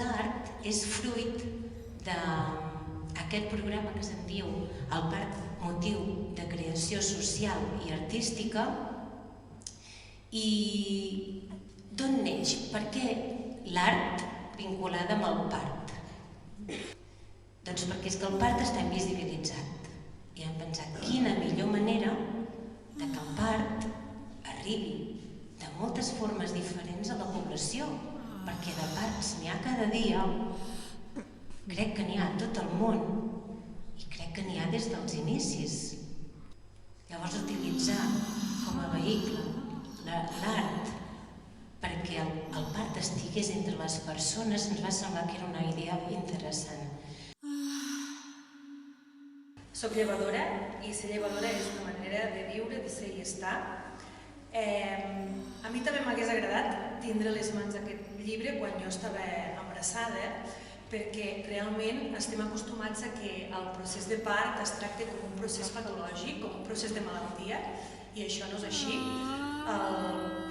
d'art és fruit d'aquest programa que se'n diu el Parc Motiu de Creació Social i Artística. I d'on neix? Per què l'art vinculada amb el part? Doncs perquè és que el part està invisibilitzat i hem pensat quina millor manera que el part arribi de moltes formes diferents a la població, perquè de parts n'hi ha cada dia, crec que n'hi ha a tot el món i crec que n'hi ha des dels inicis. Llavors utilitzar com a vehicle l'art perquè el part estigués entre les persones ens va semblar que era una idea interessant. Soc llevadora i ser llevadora és una manera de viure, de ser i estar. A mi també m'hagués agradat tindre les mans aquest llibre quan jo estava embarassada, perquè realment estem acostumats a que el procés de part es tracta com un procés patològic, com un procés de malaltia, i això no és així. El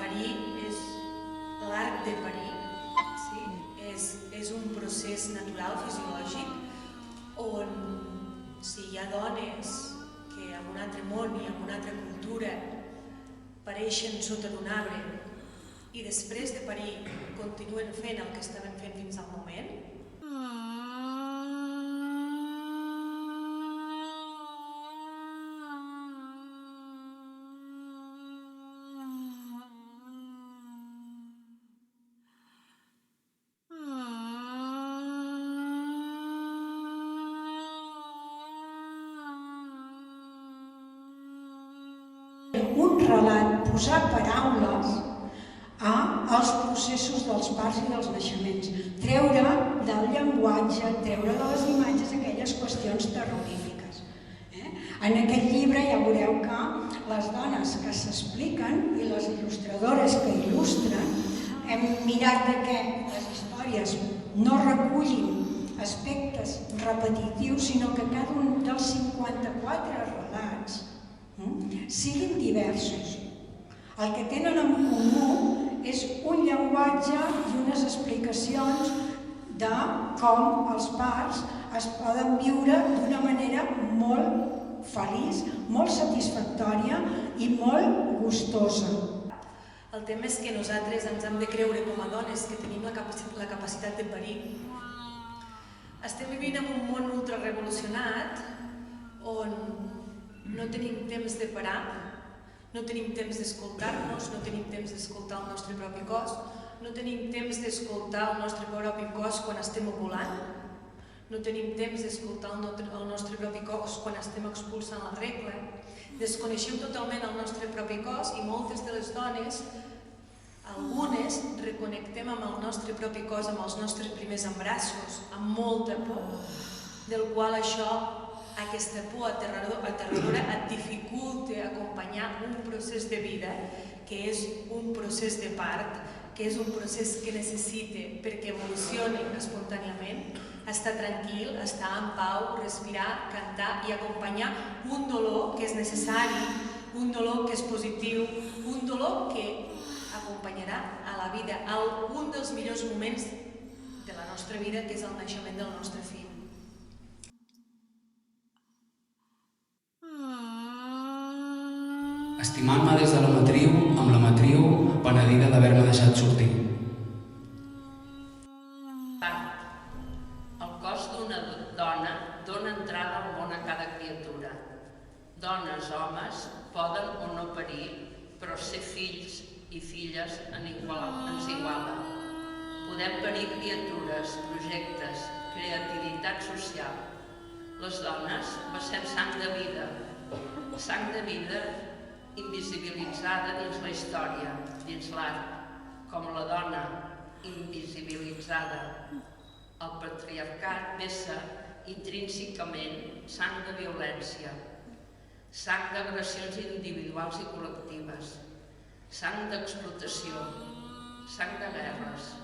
parir és l'art de parir, és un procés natural, fisiològic, on si hi ha dones que en un altre món i en una altra cultura pareixen sota d'un arbre i després de parir continuen fent el que estaven fent fins al moment, un relat, posar paraules als processos dels parts i dels naixements, treure del llenguatge, treure de les imatges aquelles qüestions terrorífiques. En aquest llibre ja veureu que les dones que s'expliquen i les il·lustradores que il·lustren hem mirat que les històries no recullin aspectes repetitius, sinó que cada un dels 54 relats siguin diversos. El que tenen en comú és un llenguatge i unes explicacions de com els parts es poden viure d'una manera molt feliç, molt satisfactòria i molt gustosa. El tema és que nosaltres ens hem de creure com a dones que tenim la capacitat de parir. Estem vivint en un món ultrarevolucionat on no tenim temps de parar, no tenim temps d'escoltar-nos, no tenim temps d'escoltar el nostre propi cos, no tenim temps d'escoltar el nostre propi cos quan estem ovulant, no tenim temps d'escoltar el nostre propi cos quan estem expulsant la regla, desconeixem totalment el nostre propi cos i moltes de les dones, algunes, reconnectem amb el nostre propi cos, amb els nostres primers embrassos, amb molta por, del qual aquesta por aterradora et dificulta acompanyar un procés de vida que és un procés de part, que és un procés que necessita perquè evolucioni espontàniament, estar tranquil, estar en pau, respirar, cantar i acompanyar un dolor que és necessari, un dolor que és positiu, un dolor que acompanyarà a la vida, a un dels millors moments de la nostra vida, que és el naixement del nostre fill. Estimant-me des de la matriu, amb la matriu penedida d'haver-me deixat sortir. El cos d'una dona dona entrada al món a cada criatura. Dones, homes, poden o no parir, però ser fills i filles ens iguala. Podem parir criatures, projectes, creativitat social. Les dones vessem sang de vida invisibilitzada dins la història, dins l'art, com la dona invisibilitzada. El patriarcat vessa intrínsecament sang de violència, sang d'agressions individuals i col·lectives, sang d'explotació, sang de guerres,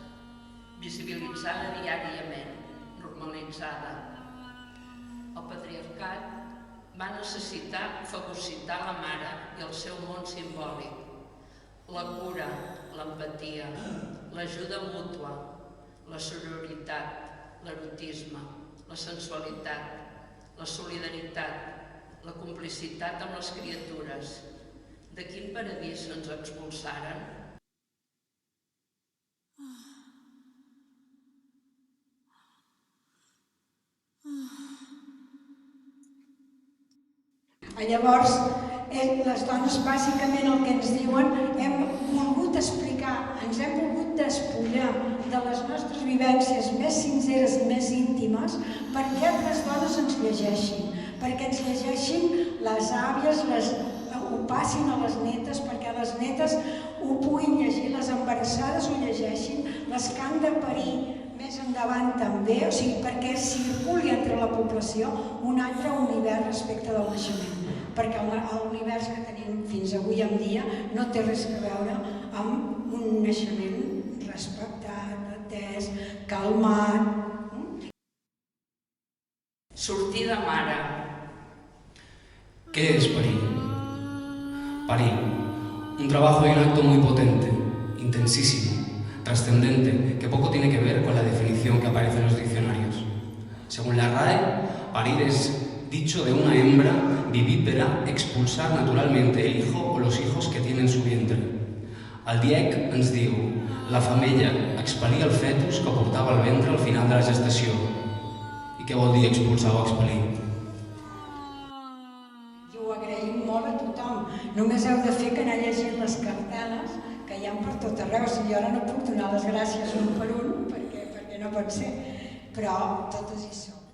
visibilitzada diàriament, normalitzada. El patriarcat va necessitar fagocitar la mare i el seu món simbòlic. La cura, l'empatia, l'ajuda mútua, la sororitat, sexualitat, l'erotisme, la sensualitat, la solidaritat, la complicitat amb les criatures. De quin paradís ens expulsaren? Llavors, les dones bàsicament el que ens diuen, hem volgut explicar, ens hem volgut despullar de les nostres vivències més sinceres i més íntimes perquè altres dones ens llegeixin, perquè ens llegeixin les àvies, ho passin a les netes, perquè les netes ho puguin llegir, les embarassades ho llegeixin, les que han de parir més endavant també, o sigui, perquè circuli entre la població un altre univers respecte del naixement. Perquè l'univers que tenim fins avui en dia no té res a veure amb un naixement respectat, atès, calmat. Sortir de mare. ¿Qué es parir? Parir, un trabajo y un acto muy potente, intensísimo, trascendente, que poco tiene que ver con la definición que aparece en los diccionarios. Según la RAE, parir es dicho de una hembra vivípara expulsar naturalmente el hijo o los hijos que tiene en su vientre. El DIEC ens diu, la femella expel·lia el fetus que portava al ventre al final de la gestació. I què vol dir expulsar o expel·lir? I ho agraïm molt a tothom. Només heu de fer que anar llegint les cartel·les que hi ha per tot arreu. Jo ara no puc donar les gràcies un per un perquè no pot ser, però totes hi són.